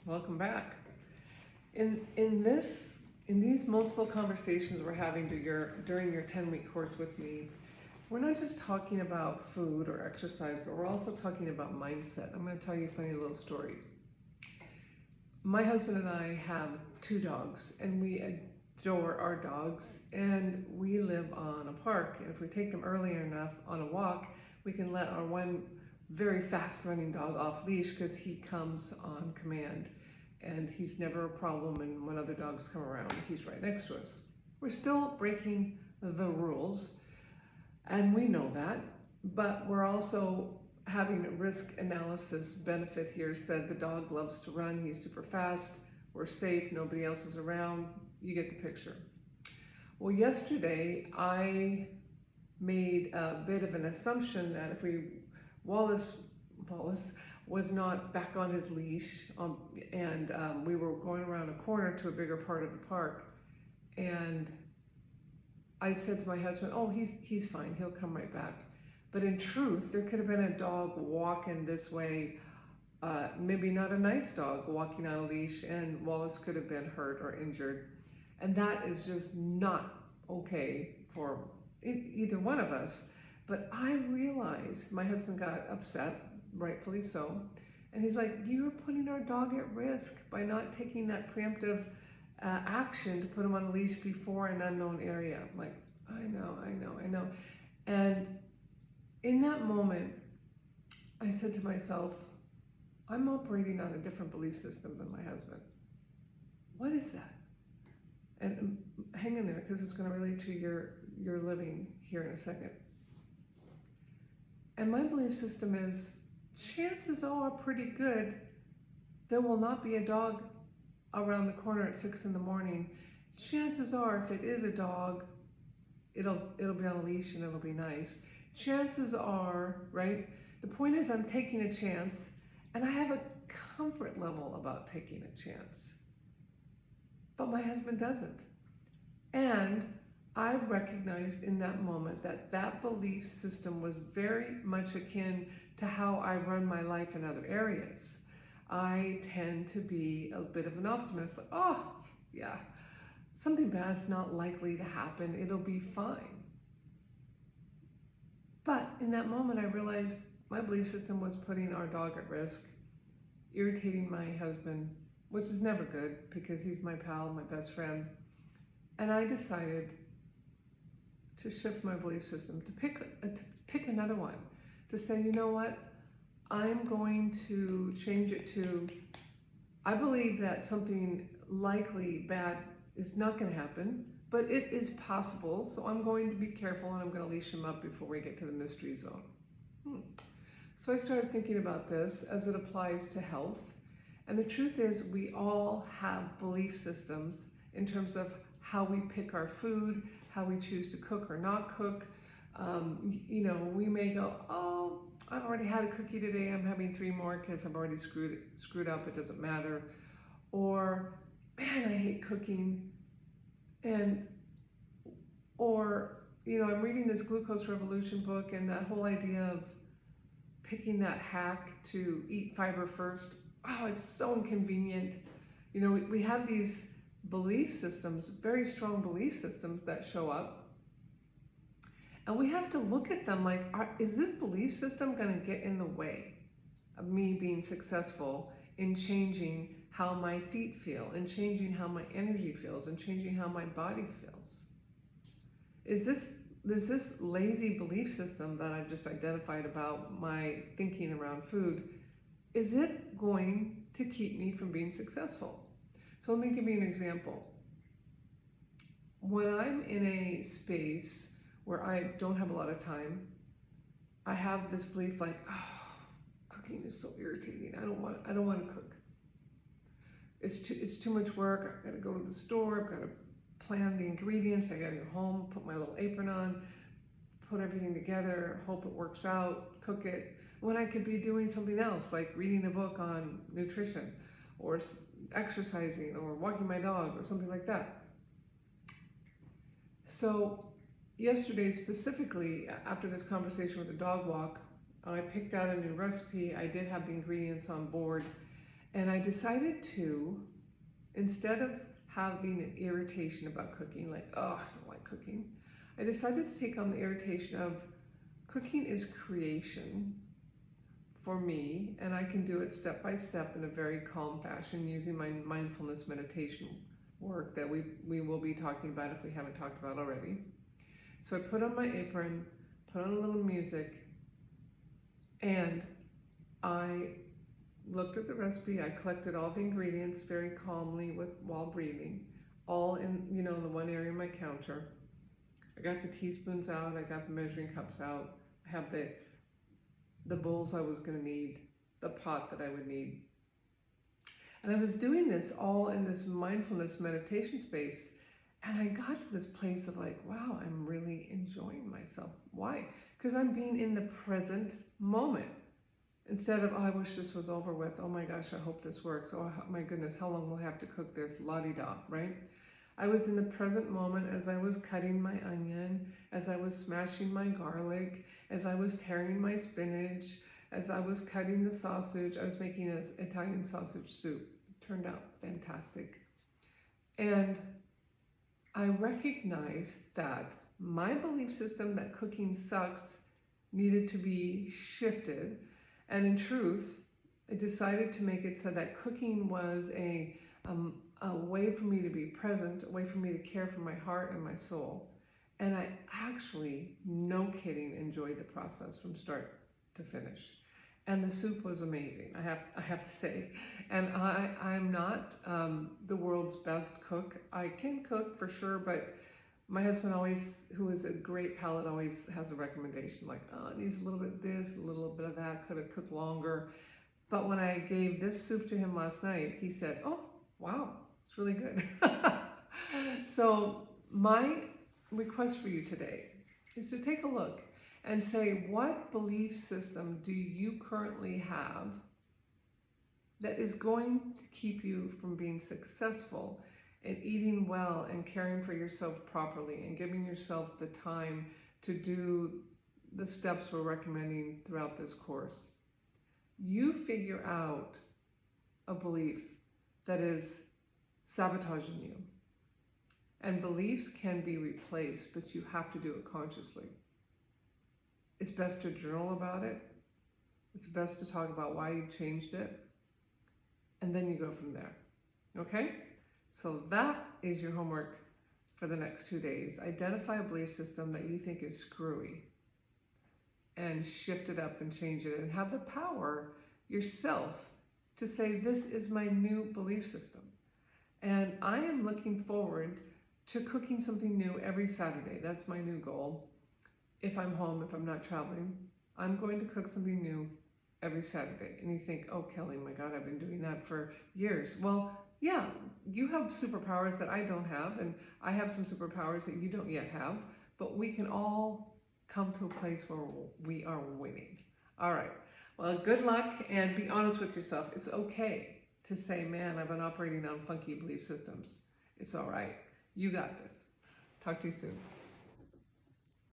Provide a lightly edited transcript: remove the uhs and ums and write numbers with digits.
Welcome back. In these multiple conversations we're having during your 10-week course with me, we're not just talking about food or exercise, but we're also talking about mindset. I'm going to tell you a funny little story. My husband and I have two dogs, and we adore our dogs, and we live on a park. And if we take them early enough on a walk, we can let our one very fast running dog off leash because he comes on command and he's never a problem, and when other dogs come around he's right next to us. We're still breaking the rules and we know that, but we're also having a risk analysis benefit here. Said the dog loves to run, he's super fast, we're safe, nobody else is around. You get the picture. Well, yesterday I made a bit of an assumption that if Wallace was not back on his leash, and we were going around a corner to a bigger part of the park, and I said to my husband, "Oh, he's fine. He'll come right back." But in truth, there could have been a dog walking this way, maybe not a nice dog walking on a leash, and Wallace could have been hurt or injured, and that is just not okay for either one of us. But I realized my husband got upset, rightfully so, and he's like, "You're putting our dog at risk by not taking that preemptive action to put him on a leash before an unknown area." I'm like, I know. And in that moment, I said to myself, I'm operating on a different belief system than my husband. What is that? And hang in there, because it's going to relate to your living here in a second. And my belief system is, chances are pretty good there will not be a dog around the corner at 6 in the morning. Chances are, if it is a dog, it'll be on a leash and it'll be nice. Chances are, right? The point is, I'm taking a chance, and I have a comfort level about taking a chance. But my husband doesn't. And I recognized in that moment that that belief system was very much akin to how I run my life in other areas. I tend to be a bit of an optimist. Like, oh, yeah, something bad's not likely to happen. It'll be fine. But in that moment, I realized my belief system was putting our dog at risk, irritating my husband, which is never good because he's my pal, my best friend. And I decided to shift my belief system, to pick another one, to say, you know what, I'm going to change it to, I believe that something likely bad is not going to happen, but it is possible, so I'm going to be careful and I'm going to leash him up before we get to the mystery zone. So I started thinking about this as it applies to health. And the truth is, we all have belief systems in terms of how we pick our food, how we choose to cook or not cook. We may go, oh, I've already had a cookie today, I'm having 3 more because I've already screwed up, it doesn't matter. Or, man, I hate cooking. Or, I'm reading this Glucose Revolution book, and that whole idea of picking that hack to eat fiber first, oh, it's so inconvenient. We have these belief systems, very strong belief systems that show up. And we have to look at them like, is this belief system going to get in the way of me being successful in changing how my feet feel, and changing how my energy feels, and changing how my body feels? Is this lazy belief system that I've just identified about my thinking around food, is it going to keep me from being successful? So let me give you an example. When I'm in a space where I don't have a lot of time, I have this belief like, oh, cooking is so irritating. I don't want to cook. It's too much work. I've got to go to the store. I've got to plan the ingredients. I got to go home, put my little apron on, put everything together, hope it works out, cook it, when I could be doing something else, like reading a book on nutrition, or exercising, or walking my dog, or something like that. So yesterday specifically, after this conversation with the dog walk, I picked out a new recipe. I did have the ingredients on board, And I decided to, instead of having an irritation about cooking, like, oh, I don't like cooking, I decided to take on the irritation of cooking is creation for me, and I can do it step by step in a very calm fashion using my mindfulness meditation work that we will be talking about if we haven't talked about already. So I put on my apron, put on a little music, and I looked at the recipe. I collected all the ingredients very calmly while breathing, all in, you know, the one area of my counter. I got the teaspoons out, I got the measuring cups out, I have the bowls I was going to need, the pot that I would need. And I was doing this all in this mindfulness meditation space, and I got to this place of like, wow, I'm really enjoying myself. Why? Because I'm being in the present moment. Instead of, oh, I wish this was over with, oh my gosh, I hope this works, oh my goodness, how long will I have to cook this, la-di-da, right? I was in the present moment as I was cutting my onion, as I was smashing my garlic, as I was tearing my spinach, as I was cutting the sausage. I was making an Italian sausage soup. It turned out fantastic. And I recognized that my belief system that cooking sucks needed to be shifted. And in truth, I decided to make it so that cooking was a way for me to be present, a way for me to care for my heart and my soul. And I actually, no kidding, enjoyed the process from start to finish. And the soup was amazing, I have to say. And I'm not the world's best cook. I can cook for sure, but my husband always, who is a great palate, always has a recommendation like, oh, it needs a little bit of this, a little bit of that, could have cooked longer. But when I gave this soup to him last night, he said, oh, wow, it's really good. So my request for you today is to take a look and say, what belief system do you currently have that is going to keep you from being successful and eating well and caring for yourself properly and giving yourself the time to do the steps we're recommending throughout this course? You figure out a belief that is sabotaging you. And beliefs can be replaced, but you have to do it consciously. It's best to journal about it. It's best to talk about why you changed it. And then you go from there. Okay? So that is your homework for the next 2 days. Identify a belief system that you think is screwy and shift it up and change it and have the power yourself to say, this is my new belief system. And I am looking forward to cooking something new every Saturday. That's my new goal. If I'm home, if I'm not traveling, I'm going to cook something new every Saturday. And you think, oh, Kelly, my God, I've been doing that for years. Well, yeah, you have superpowers that I don't have, and I have some superpowers that you don't yet have, but we can all come to a place where we are winning. All right. Well, good luck, and be honest with yourself. It's okay to say, man, I've been operating on funky belief systems. It's all right. You got this. Talk to you soon.